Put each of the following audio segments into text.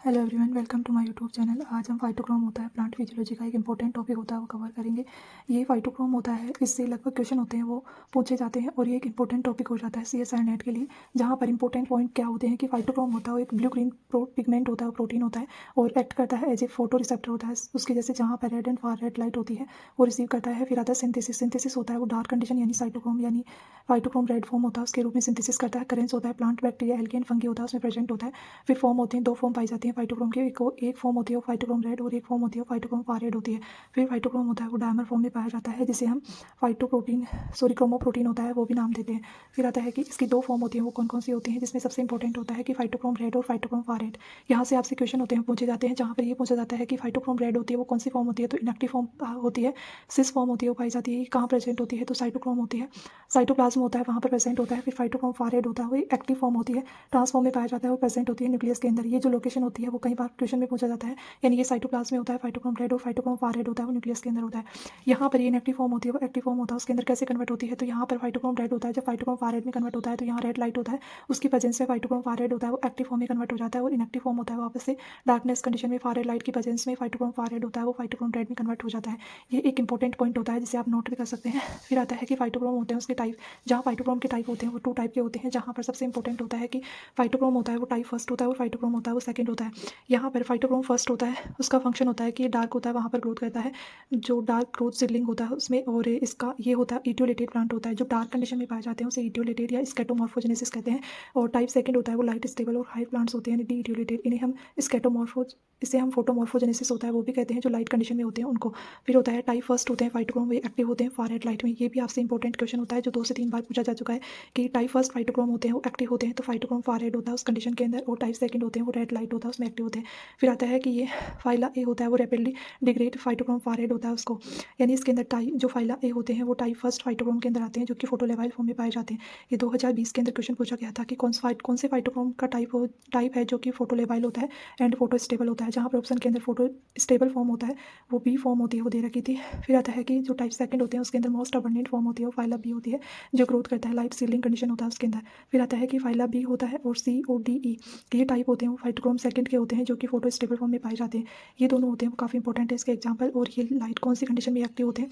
Hello everyone, welcome to my YouTube channel. आज हम phytochrome होता है प्लांट फिजियोलॉजी का एक इंपॉर्टेंट टॉपिक होता है वो कवर करेंगे। ये फाइटोक्रोम होता है, इससे लगभग क्वेश्चन होते हैं वो पूछे जाते हैं और ये एक इंपॉर्टेंट टॉपिक हो जाता है CSIR नेट के लिए। जहाँ पर इंपॉर्टेंट पॉइंट क्या होते हैं कि फाइटोक्रोम होता है वो एक ब्लू ग्रीन पिगमेंट होता है, प्रोटीन होता है और एक्ट करता है एज ए फोटो रिसेप्टर होता है। उसकी जैसे जहाँ पर red and far red light होती है वो रिसीव करता है। फिर आता है सिंथेसिस होता है वो डार्क कंडीशन यानी साइटोक्रोम यानी फाइटोक्रोम रेड फॉर्म होता है उसके रूप में सिंथेसिस करता है। करेंस होता है plant bacteria algae and fungi होता है उसमें प्रेजेंट होता है। फिर फॉर्म होते हैं, दो फॉर्म पाई जाती है फाइटोक्रोम की, एक फॉर्म होती है वो फाइटोक्रोम रेड और एक फॉर्म होती है वो फाइटोक्रोम फार रेड होती है। फिर फाइटोक्रोम होता है वो डायमर फॉर्म में पाया जाता है जिसे हम क्रोमोप्रोटीन होता है वो भी नाम देते हैं। फिर आता है कि इसकी दो फॉर्म होती है वो कौन कौन सी होती हैं, जिसमें सबसे इंपॉर्टेंट होता है कि फाइटोक्रोम रेड और फाइटोक्रोम फार रेड। यहाँ से आपसे क्वेश्चन होते हैं पूछे जाते हैं जहाँ पर ये पूछा जाता है कि फाइटोक्रोम रेड होती है वो कौन सी फॉर्म होती है, तो इनएक्टिव फॉर्म होती है। सिस फॉर्म होती है वो पाई जाती है, कहाँ प्रेजेंट होती है, तो साइटोक्रोम होती है, साइटोप्लाज्म होता है वहाँ पर प्रेजेंट होता है। फिर फाइटोक्रोम फार रेड होता है वो एक्टिव फॉर्म होती है, ट्रांसफॉर्म में पाया जाता है, वो प्रेजेंट होती है न्यूक्लियस के अंदर। ये जो लोकेशन होती है वो कई बार क्वेश्चन में पूछा जाता है, यानी ये साइटोप्लाज्म में होता है फाइटोक्रोम रेड और फाइटोक्रोम फार रेड होता है वो न्यूक्लियस के अंदर होता है। यहाँ पर ये इनएक्टिव फॉर्म होती है वो एक्टिव फॉर्म होता है, उसके अंदर कैसे कन्वर्ट होती है, तो यहाँ पर फाइटोक्रोम रेड होता है, जब फाइटोक्रोम फार रेड में कन्वर्ट होता है तो यहाँ रेड लाइट होता है, उसकी प्रेजेंस में फाइटोक्रोम फार रेड होता है वो एक्टिव फॉर्म में कन्वर्ट हो जाता है। और इनएक्टिव फॉर्म होता है वापस से डार्कनेस कंडीशन में फार रेड लाइट की प्रेजेंस में फाइटोक्रोम फार रेड होता है वो फाइटोक्रोम रेड में कन्वर्ट हो जाता है। ये एक इंपॉर्टेंट पॉइंट होता है जिसे आप नोट भी कर सकते हैं। फिर आता है कि फाइटोक्रोम होते हैं उसके टाइप, जहाँ फाइटोक्रोम के टाइप होते हैं वो टू टाइप के होते हैं, जहाँ पर सबसे इंपॉर्टेंट होता है कि फाइटोक्रोम होता है वो टाइप फर्स्ट होता है और फाइटोक्रोम होता है वो सेकंड होता है। यहाँ पर फाइटोक्रोम फर्स्ट होता है, उसका फंक्शन होता है कि ये डार्क होता है वहाँ पर ग्रोथ करता है, जो डार्क ग्रोथ सीडलिंग होता है उसमें, और इसका ये होता है इटियोलेटेड प्लांट होता है, जो डार्क कंडीशन में पाए जाते हैं उसे इटियोलेटेड या स्केटोमॉर्फोजेनेसिस कहते हैं। और टाइप सेकंड होता है वो लाइट स्टेबल और हाई प्लांट्स होते हैं डी इटियोलेटेड, इन्हें हम स्केटोमॉर्फोज इसे हम फोटोमॉर्फोजेनेसिस होता है वो भी कहते हैं, जो लाइट कंडीशन में होते हैं उनको। फिर होता है टाइप फर्स्ट होते हैं फाइटोक्रोम, वे एक्टिव होते हैं फार रेड लाइट में। ये भी आपसे इंपॉर्टेंट क्वेश्चन होता है जो 2 से 3 बार पूछा जा चुका है कि टाइप फर्स्ट फाइटोक्रोम होते हैं वो एक्टिव होते हैं तो फाइटोक्रोम फार रेड होता है उस कंडीशन के अंदर, और टाइप सेकंड होते हैं वो रेड लाइट होता है उसमें एक्टिव होते हैं। फिर आता है कि ये फाइला ए होता है वो rapidly degrade phytochrome far red होता है उसको, यानी इसके अंदर टाइप जो फाइला ए होते हैं वो टाइप फर्स्ट फाइटोक्रोम के अंदर आते हैं जो कि फोटोलेवाइल फॉर्म में पाए जाते हैं। ये 2020 के अंदर क्वेश्चन पूछा गया था कि कौन से फाइटोक्रोम का टाइप है जो कि फोटोलेवाइल होता है एंड फोटो स्टेबल होता है, जहाँ पर ऑप्शन के अंदर फोटो स्टेबल फॉर्म होता है वो बी फॉर्म होती है वो दे रखी थी। फिर आता है कि जो टाइप सेकंड होते हैं उसके अंदर मोस्ट अबंडेंट फॉर्म होती है वो फाइला बी होती है, जो ग्रोथ करता है, लाइट सीलिंग कंडीशन होता है उसके अंदर। फिर आता है कि फाइला बी होता है और CODE, ये टाइप होते हैं वो फाइटोक्रोम सेकंड के होते हैं जो कि फोटो स्टेबल फॉर्म में पाए जाते हैं। ये दोनों होते हैं वो काफ़ी इंपॉर्टेंट है इसके एग्जाम्पल। और ये लाइट कौन सी कंडीशन में एक्टिव होते हैं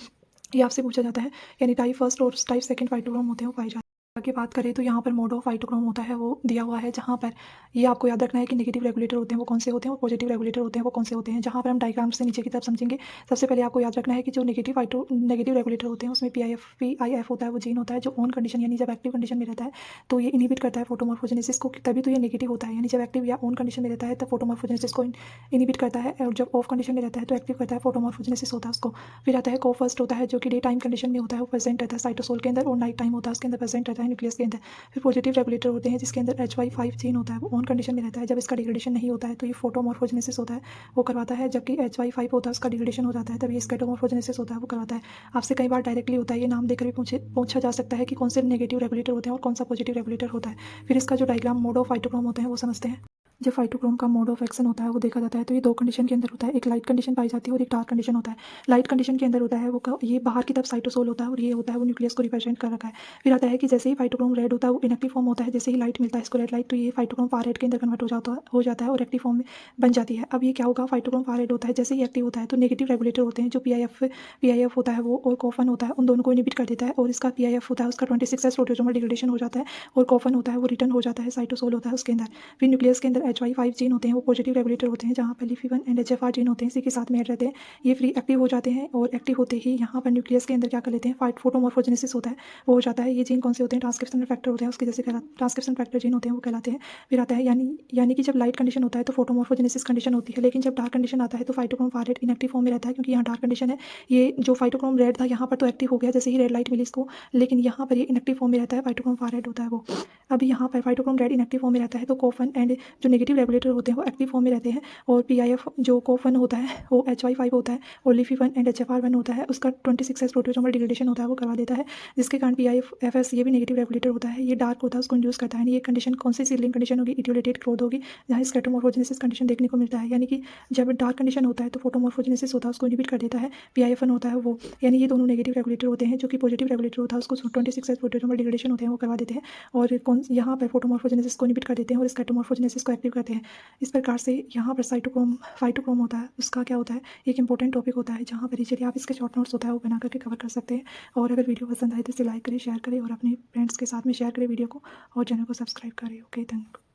ये आपसे पूछा जाता है, यानी टाइप फर्स्ट और टाइप सेकंड फाइटोक्रोम होते हैं वो पाए जाते हैं। आगे बात करें तो यहाँ पर मोड ऑफ फाइटोक्रोम होता है वो दिया हुआ है, जहाँ पर ये आपको याद रखना है कि नेगेटिव रेगुलेटर होते हैं वो कौन से होते हैं और पॉजिटिव रेगुलेटर होते हैं वो कौन से होते हैं। जहाँ पर हम डायग्राम से नीचे की तरफ समझेंगे, सबसे पहले आपको याद रखना है कि जो नेगेटिव रेगुलेटर होते हैं उसमें PIF होता है वो जीन होता है, जो ऑन कंडीशन यानी जब एक्टिव कंडीशन में रहता है तो ये इनिबिट करता है फोटोमॉर्फोजेनेसिस को, तभी तो ये नेगेटिव होता है, यानी जब एक्टिव या ऑन कंडीशन में रहता है तब फोटोमॉर्फोजेनेसिस को इनिबिट करता है, और जब ऑफ कंडीशन में रहता है तो एक्टिव करता है, फोटोमॉर्फोजेनेसिस होता है उसको। फिर आता है को फर्स्ट होता है जो कि डे टाइम कंडीशन में होता है वो प्रेजेंट रहता है साइटोसोल के अंदर, और नाइट टाइम होता है उसके अंदर प्रेजेंट रहता है न्यूक्लियस के अंदर। फिर पॉजिटिव रेगुलेटर होते हैं जिसके अंदर HY5 जीन होता है वो ऑन कंडीशन में रहता है, जब इसका डिग्रेडेशन नहीं होता है तो ये फोटोमॉर्फोजेनेसिस होता है वो करवाता है, जबकि HY5 होता है उसका डिग्रेडेशन हो जाता है तब ये स्केटोमॉर्फोजेनेसिस होता है वो करवाता है। आपसे कई बार डायरेक्टली होता है, ये नाम देकर भी पूछा जा सकता है कि कौन से नेगेटिव रेगुलेटर होते हैं और कौन सा पॉजिटिव रेगुलेटर होता है। फिर इसका जो डायग्राम मोड ऑफ फाइटोक्रोम होते हैं वो समझते हैं। जब फाइटोक्रोम का मोड ऑफ एक्शन होता है वो देखा जाता है तो ये 2 कंडीशन के अंदर होता है, एक लाइट कंडीशन पाई जाती है और एक डार्क कंडीशन होता है। लाइट कंडीशन के अंदर होता है वो ये बाहर की तरफ साइटोसोल होता है और ये होता है वो न्यूक्लियस को रिप्रेजेंट कर रखा है। फिर आता है कि जैसे ही फाइटोक्रोम रेड होता है वो इनएक्टिव फॉर्म होता है, जैसे ही लाइट मिलता है इसको रेड लाइट तो ये फाइटोक्रोम फार रेड के अंदर कन्वर्ट हो जाता है और एक्टिव फॉर्म में बन जाती है। अब ये क्या होगा, फाइटोक्रोम फार रेड होता है जैसे ही एक्टिव होता है तो नेगेटिव रेगुलेटर होते हैं जो PIF होता है वो और कोफन होता है, उन दोनों को इनिबिट कर देता है, और इसका PIF होता है उसका 26S प्रोटोसोमल डिग्रेडेशन हो जाता है, और कोफन होता है वो रिटर्न हो जाता है, साइटोसोल होता है उसके अंदर। फिर न्यूक्लियस के अंदर HY5 जीन होते हैं वो पॉजिटिव रेगुलेटर होते हैं, जहाँ पर LIF1 एंड HFR जीन होते हैं इसी के साथ में ऐड रहते हैं, ये फ्री एक्टिव हो जाते हैं, और एक्टिव होते ही यहाँ पर न्यूक्लियस के अंदर क्या कर लेते हैं, फोटोमॉर्फोजेनेसिस होता है वो हो जाता है। ये जीन कौन से होते हैं, ट्रांसक्रिप्शनल फैक्टर होते हैं उसके जैसे ट्रांसक्रिप्शन फैक्टर जीन होते हैं वो कहलाते हैं। फिर आता है यानी कि जब लाइट कंडीशन होता है तो फोटोमॉर्फोजेनेसिस कंडीशन होती है, लेकिन जब डार्क कंडीशन आता है तो phytochrome far red inactive form में रहता है, क्योंकि यहाँ डार्क कंडीशन है। ये जो फाइटोक्रोम रेड था यहाँ पर तो एक्टिव हो गया जैसे ही रेड लाइट मिली इसको, लेकिन यहाँ पर ये इनएक्टिव फॉर्म में रहता है, फाइटोक्रोम फार रेड होता है वो। अभी यहाँ पर फाइटोक्रोम रेड इनएक्टिव फॉर्म में रहता है तो कोफन एंड जो नेगेटिव रेगुलेटर होते हैं वो एक्टिव फॉर्म में रहते हैं, और PIF जो कोफन होता है वो HY5 होता है, और LIF1 एंड HFR1 होता है उसका 26S प्रोटोसोमल डिग्रेडेशन होता है वो करवा देता है, जिसके कारण PIFS ये भी नेगेटिव रेगुलेटर होता है, ये डार्क होता है उसको इंड्यूस करता है। ये कंडीशन कौन सी सीलिंग कंडीशन होगी, इटियोलेटेड ग्रोथ होगी, जहाँ स्केटोमॉर्फोजेनेसिस कंडीशन देखने को मिलता है, यानी कि जब डार्क कंडीशन होता है तो फोटोमॉर्फोजेनेसिस होता है उसको इनिबिट कर देता है, PIF1 होता है वो, यानी ये दोनों नेगेटिव रेगुलेटर होते हैं, जो कि पॉजिटिव रेगुलेटर होता है उसको 26S प्रोटोसोमल डिग्रेडेशन होते हैं वो करवा देते हैं, और यहाँ पर फोटोमॉर्फोजेनेसिस को इनिबिट कर देते हैं और स्केटोमॉर्फोजेनेसिस को एक्टिव इनएक्टिव करते हैं। इस प्रकार से यहाँ पर फाइटोक्रोम होता है, उसका क्या होता है, एक इंपॉर्टेंट टॉपिक होता है जहाँ पर चलिए आप इसके शॉर्ट नोट्स होता है वो बना करके कवर कर सकते हैं। और अगर वीडियो पसंद आए तो इसे लाइक करें, शेयर करें और अपने फ्रेंड्स के साथ में शेयर करें वीडियो को, और चैनल को सब्सक्राइब करें। Okay, thank you.